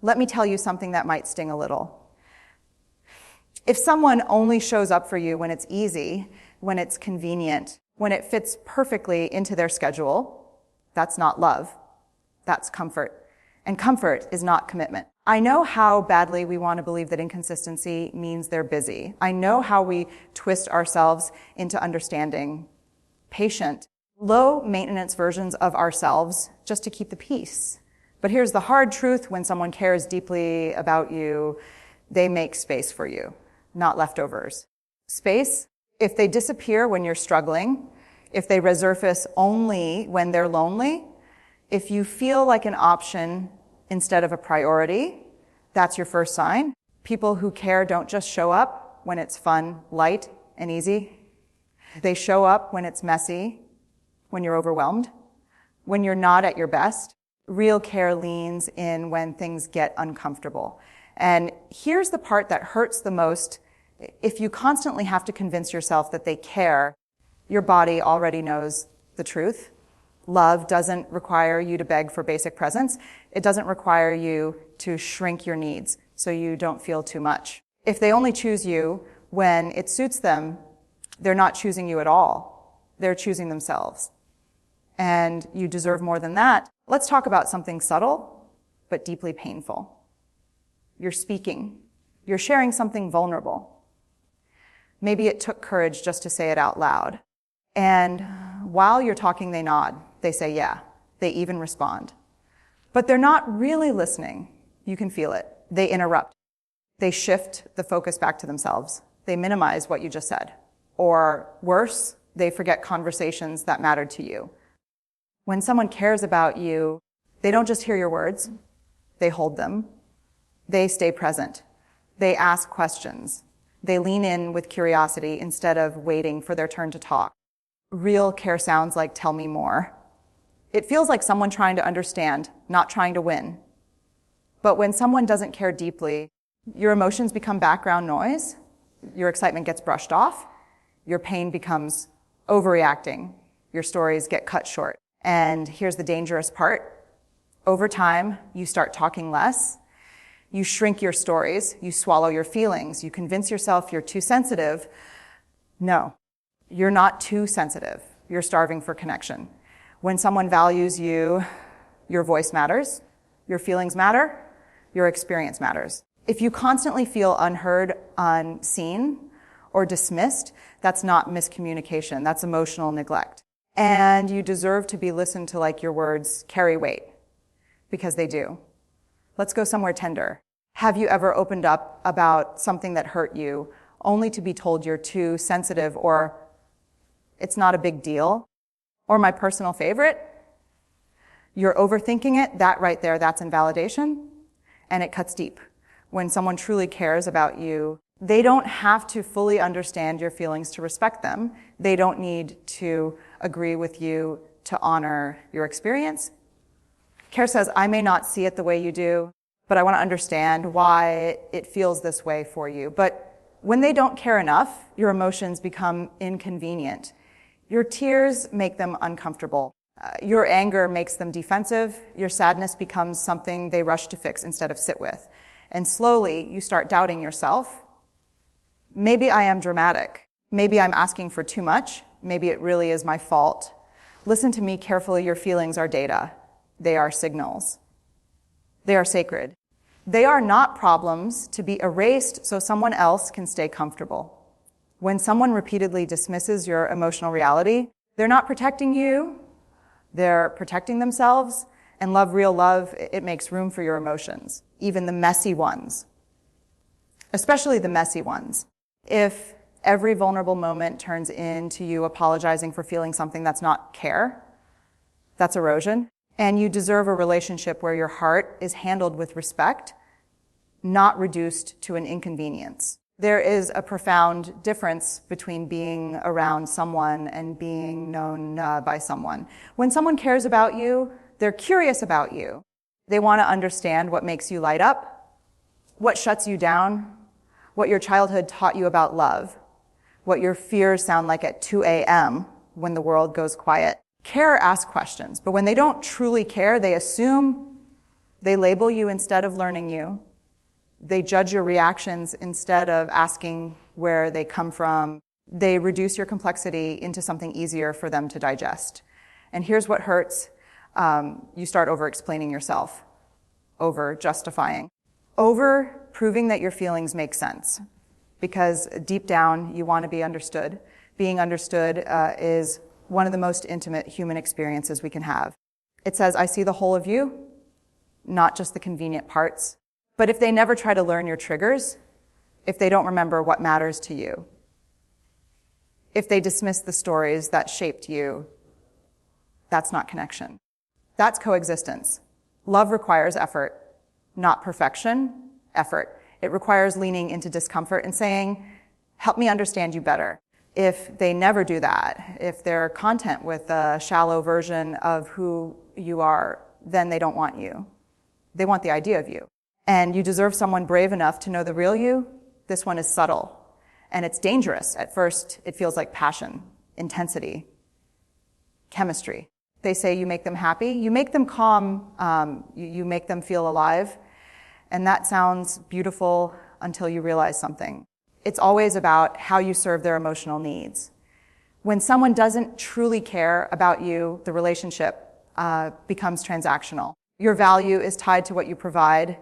Let me tell you something that might sting a little. If someone only shows up for you when it's easy, when it's convenient, when it fits perfectly into their schedule, that's not love. That's comfort. And comfort is not commitment. I know how badly we want to believe that inconsistency means they're busy. I know how we twist ourselves into understanding patient, low-maintenance versions of ourselves just to keep the peace. But here's the hard truth: when someone cares deeply about you, they make space for you, not leftovers. Space, if they disappear when you're struggling, if they resurface only when they're lonely, if you feel like an option instead of a priority, that's your first sign. People who care don't just show up when it's fun, light, and easy. They show up when it's messy, when you're overwhelmed, when you're not at your best. Real care leans in when things get uncomfortable. And here's the part that hurts the most. If you constantly have to convince yourself that they care, your body already knows the truth. Love doesn't require you to beg for basic presence. It doesn't require you to shrink your needs so you don't feel too much. If they only choose you when it suits them, they're not choosing you at all. They're choosing themselves. And you deserve more than that. Let's talk about something subtle, but deeply painful. You're speaking. You're sharing something vulnerable. Maybe it took courage just to say it out loud. And while you're talking, they nod. They say, yeah. They even respond. But they're not really listening. You can feel it. They interrupt. They shift the focus back to themselves. They minimize what you just said. Or worse, they forget conversations that mattered to you. When someone cares about you, they don't just hear your words. They hold them. They stay present. They ask questions. They lean in with curiosity instead of waiting for their turn to talk. Real care sounds like, tell me more. It feels like someone trying to understand, not trying to win. But when someone doesn't care deeply, your emotions become background noise. Your excitement gets brushed off. Your pain becomes overreacting. Your stories get cut short. And here's the dangerous part. Over time, you start talking less. You shrink your stories. You swallow your feelings. You convince yourself you're too sensitive. No, you're not too sensitive. You're starving for connection. When someone values you, your voice matters, your feelings matter, your experience matters. If you constantly feel unheard, unseen, or dismissed, that's not miscommunication. That's emotional neglect. And you deserve to be listened to like your words carry weight, because they do. Let's go somewhere tender. Have you ever opened up about something that hurt you only to be told you're too sensitive, or it's not a big deal? Or my personal favorite, you're overthinking it? That right there, that's invalidation, and it cuts deep. When someone truly cares about you, they don't have to fully understand your feelings to respect them. They don't need to agree with you to honor your experience. Care says, I may not see it the way you do, but I want to understand why it feels this way for you. But when they don't care enough, your emotions become inconvenient. Your tears make them uncomfortable. Your anger makes them defensive. Your sadness becomes something they rush to fix instead of sit with. And slowly, you start doubting yourself. Maybe I am dramatic. Maybe I'm asking for too much. Maybe it really is my fault. Listen to me carefully. Your feelings are data. They are signals. They are sacred. They are not problems to be erased so someone else can stay comfortable. When someone repeatedly dismisses your emotional reality, they're not protecting you. They're protecting themselves. And real love, it makes room for your emotions, even the messy ones, especially the messy ones. If every vulnerable moment turns into you apologizing for feeling something that's not care, that's erosion. And you deserve a relationship where your heart is handled with respect, not reduced to an inconvenience. There is a profound difference between being around someone and being known by someone. When someone cares about you, they're curious about you. They want to understand what makes you light up, what shuts you down, what your childhood taught you about love, what your fears sound like at 2 a.m. when the world goes quiet. Care asks questions, but when they don't truly care, they assume, They label you instead of learning you. They judge your reactions instead of asking where they come from. They reduce your complexity into something easier for them to digest. And here's what hurts. You start over-explaining yourself, over-justifying, over-proving that your feelings make sense. Because deep down, you want to be understood. Being understood is one of the most intimate human experiences we can have. It says, I see the whole of you, not just the convenient parts. But if they never try to learn your triggers, if they don't remember what matters to you, if they dismiss the stories that shaped you, that's not connection. That's coexistence. Love requires effort, not perfection, effort. It requires leaning into discomfort and saying, help me understand you better. If they never do that, if they're content with a shallow version of who you are, then they don't want you. They want the idea of you. And you deserve someone brave enough to know the real you. This one is subtle. And it's dangerous. At first, it feels like passion, intensity, chemistry. They say you make them happy. You make them calm. You make them feel alive. And that sounds beautiful until you realize something. It's always about how you serve their emotional needs. When someone doesn't truly care about you, the relationship becomes transactional. Your value is tied to what you provide: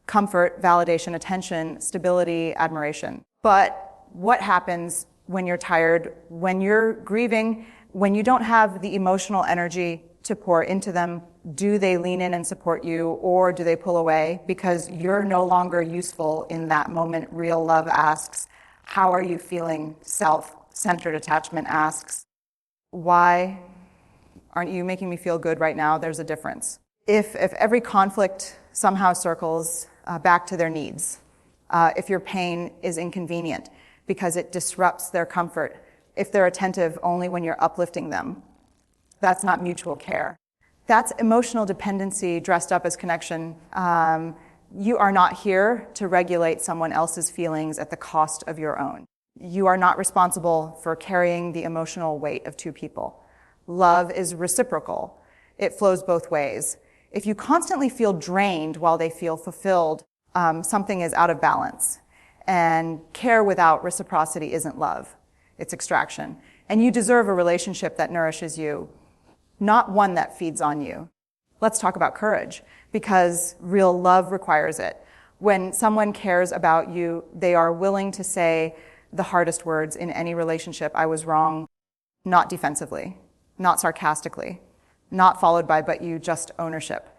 comfort, validation, attention, stability, admiration. But what happens when you're tired, when you're grieving, when you don't have the emotional energy to pour into them? Do they lean in and support you, or do they pull away because you're no longer useful in that moment? Real love asks, how are you feeling? Self-centered attachment asks, why aren't you making me feel good right now? There's a difference. If every conflict somehow circles back to their needs, if your pain is inconvenient because it disrupts their comfort, if they're attentive only when you're uplifting them, that's not mutual care. That's emotional dependency dressed up as connection. You are not here to regulate someone else's feelings at the cost of your own. You are not responsible for carrying the emotional weight of two people. Love is reciprocal. It flows both ways. If you constantly feel drained while they feel fulfilled, something is out of balance. And care without reciprocity isn't love. It's extraction. And you deserve a relationship that nourishes you, not one that feeds on you. Let's talk about courage, because real love requires it. When someone cares about you, they are willing to say the hardest words in any relationship: I was wrong, not defensively, not sarcastically, not followed by but you, just ownership.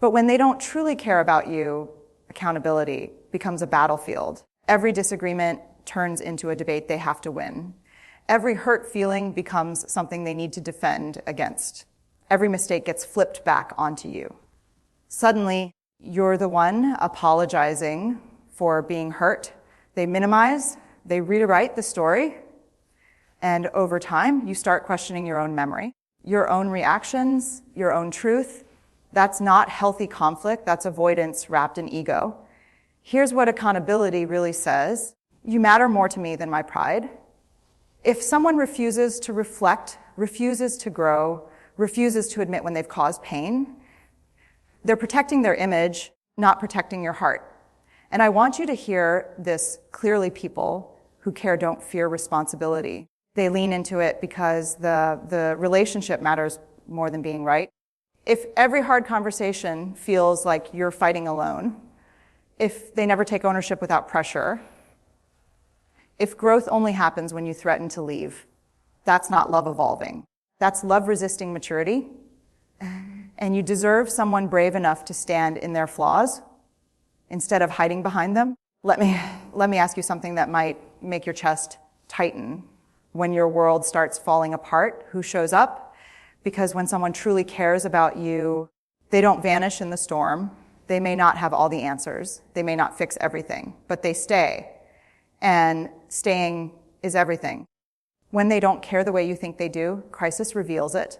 But when they don't truly care about you, accountability becomes a battlefield. Every disagreement turns into a debate they have to win. Every hurt feeling becomes something they need to defend against. Every mistake gets flipped back onto you. Suddenly, you're the one apologizing for being hurt. They minimize, they rewrite the story, and over time, you start questioning your own memory, your own reactions, your own truth. That's not healthy conflict, that's avoidance wrapped in ego. Here's what accountability really says: you matter more to me than my pride. If someone refuses to reflect, refuses to grow, refuses to admit when they've caused pain, they're protecting their image, not protecting your heart. And I want you to hear this clearly. People who care don't fear responsibility. They lean into it because the relationship matters more than being right. If every hard conversation feels like you're fighting alone, if they never take ownership without pressure, if growth only happens when you threaten to leave, that's not love evolving. That's love resisting maturity. And you deserve someone brave enough to stand in their flaws instead of hiding behind them. Let me ask you something that might make your chest tighten. When your world starts falling apart, who shows up? Because when someone truly cares about you, they don't vanish in the storm. They may not have all the answers. They may not fix everything, but they stay. And staying is everything. When they don't care the way you think they do, crisis reveals it.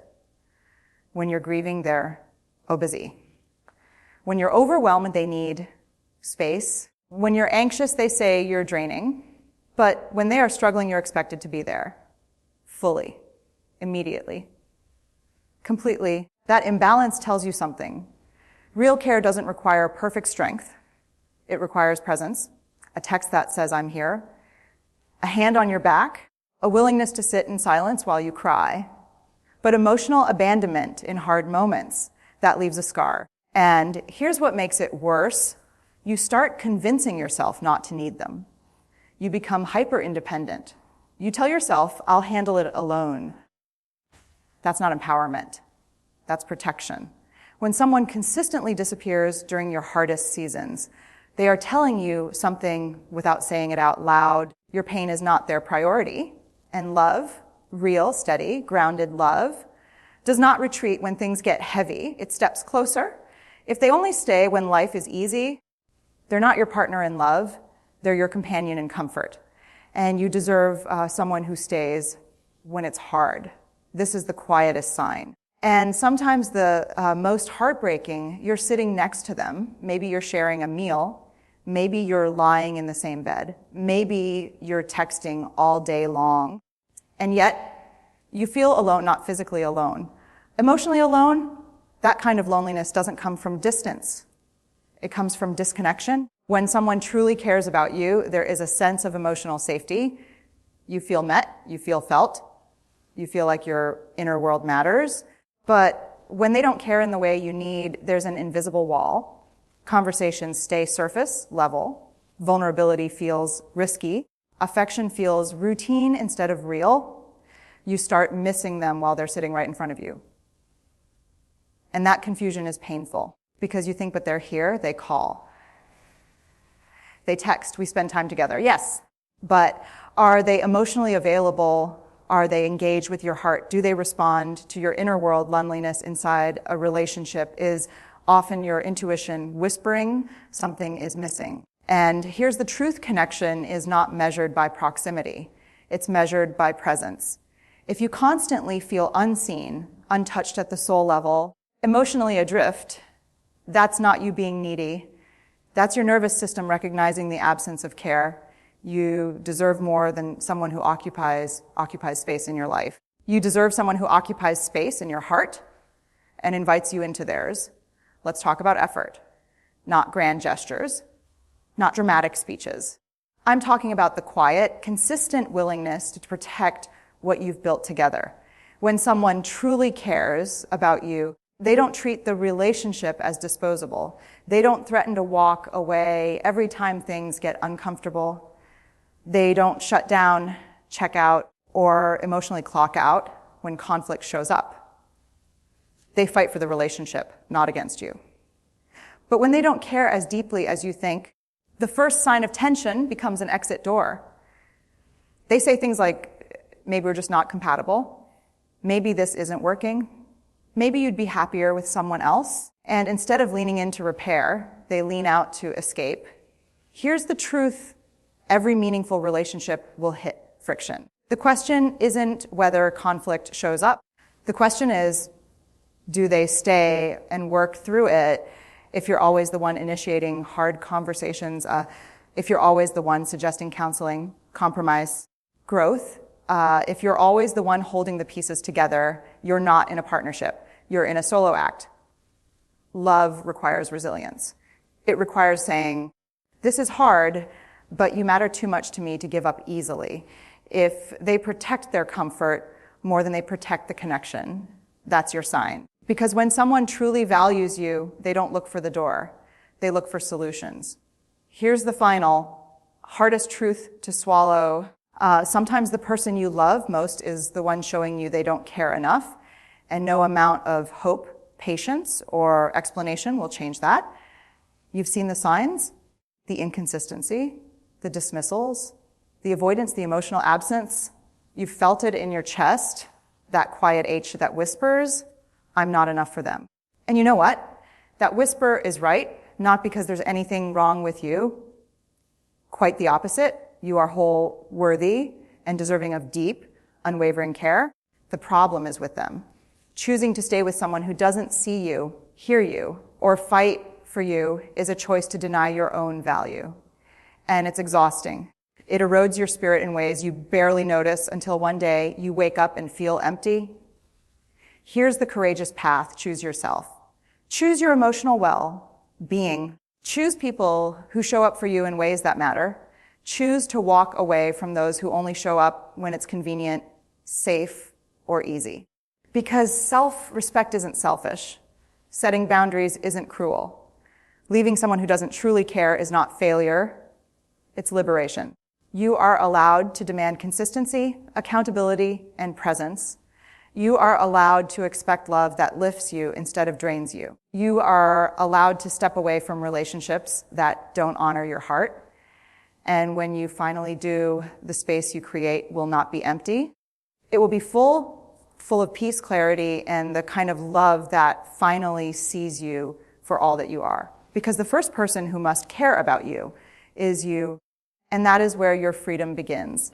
When you're grieving, they're busy. When you're overwhelmed, they need space. When you're anxious, they say you're draining. But when they are struggling, you're expected to be there. Fully. Immediately. Completely. That imbalance tells you something. Real care doesn't require perfect strength. It requires presence, a text that says, I'm here, a hand on your back, a willingness to sit in silence while you cry, but emotional abandonment in hard moments, that leaves a scar. And here's what makes it worse. You start convincing yourself not to need them. You become hyper-independent. You tell yourself, I'll handle it alone. That's not empowerment. That's protection. When someone consistently disappears during your hardest seasons, they are telling you something without saying it out loud. Your pain is not their priority. And love, real, steady, grounded love, does not retreat when things get heavy. It steps closer. If they only stay when life is easy, they're not your partner in love. They're your companion in comfort. And you deserve someone who stays when it's hard. This is the quietest sign. And sometimes the most heartbreaking, you're sitting next to them. Maybe you're sharing a meal. Maybe you're lying in the same bed. Maybe you're texting all day long. And yet, you feel alone, not physically alone. Emotionally alone, that kind of loneliness doesn't come from distance. It comes from disconnection. When someone truly cares about you, there is a sense of emotional safety. You feel met, you feel felt, you feel like your inner world matters. But when they don't care in the way you need, there's an invisible wall. Conversations stay surface level. Vulnerability feels risky. Affection feels routine instead of real. You start missing them while they're sitting right in front of you. And that confusion is painful because you think, but they're here, they call. They text, we spend time together. Yes, but are they emotionally available? Are they engaged with your heart? Do they respond to your inner world? Loneliness inside a relationship is often your intuition whispering something is missing. And here's the truth: connection is not measured by proximity. It's measured by presence. If you constantly feel unseen, untouched at the soul level, emotionally adrift, that's not you being needy. That's your nervous system recognizing the absence of care. You deserve more than someone who occupies space in your life. You deserve someone who occupies space in your heart and invites you into theirs. Let's talk about effort, not grand gestures, not dramatic speeches. I'm talking about the quiet, consistent willingness to protect what you've built together. When someone truly cares about you, they don't treat the relationship as disposable. They don't threaten to walk away every time things get uncomfortable. They don't shut down, check out, or emotionally clock out when conflict shows up. They fight for the relationship, not against you. But when they don't care as deeply as you think, the first sign of tension becomes an exit door. They say things like, maybe we're just not compatible. Maybe this isn't working. Maybe you'd be happier with someone else. And instead of leaning in to repair, they lean out to escape. Here's the truth: every meaningful relationship will hit friction. The question isn't whether conflict shows up. The question is, do they stay and work through it? If you're always the one initiating hard conversations, if you're always the one suggesting counseling, compromise, growth, if you're always the one holding the pieces together, you're not in a partnership. You're in a solo act. Love requires resilience. It requires saying, this is hard, but you matter too much to me to give up easily. If they protect their comfort more than they protect the connection, that's your sign. Because when someone truly values you, they don't look for the door. They look for solutions. Here's the final, hardest truth to swallow. Sometimes the person you love most is the one showing you they don't care enough, and no amount of hope, patience, or explanation will change that. You've seen the signs, the inconsistency, the dismissals, the avoidance, the emotional absence. You've felt it in your chest, that quiet H that whispers, I'm not enough for them. And you know what? That whisper is right, not because there's anything wrong with you. Quite the opposite. You are whole, worthy, and deserving of deep, unwavering care. The problem is with them. Choosing to stay with someone who doesn't see you, hear you, or fight for you is a choice to deny your own value. And it's exhausting. It erodes your spirit in ways you barely notice until one day you wake up and feel empty. Here's the courageous path: choose yourself. Choose your emotional well-being. Choose people who show up for you in ways that matter. Choose to walk away from those who only show up when it's convenient, safe, or easy. Because self-respect isn't selfish. Setting boundaries isn't cruel. Leaving someone who doesn't truly care is not failure. It's liberation. You are allowed to demand consistency, accountability, and presence. You are allowed to expect love that lifts you instead of drains you. You are allowed to step away from relationships that don't honor your heart. And when you finally do, the space you create will not be empty. It will be full of peace, clarity, and the kind of love that finally sees you for all that you are. Because the first person who must care about you is you, and that is where your freedom begins.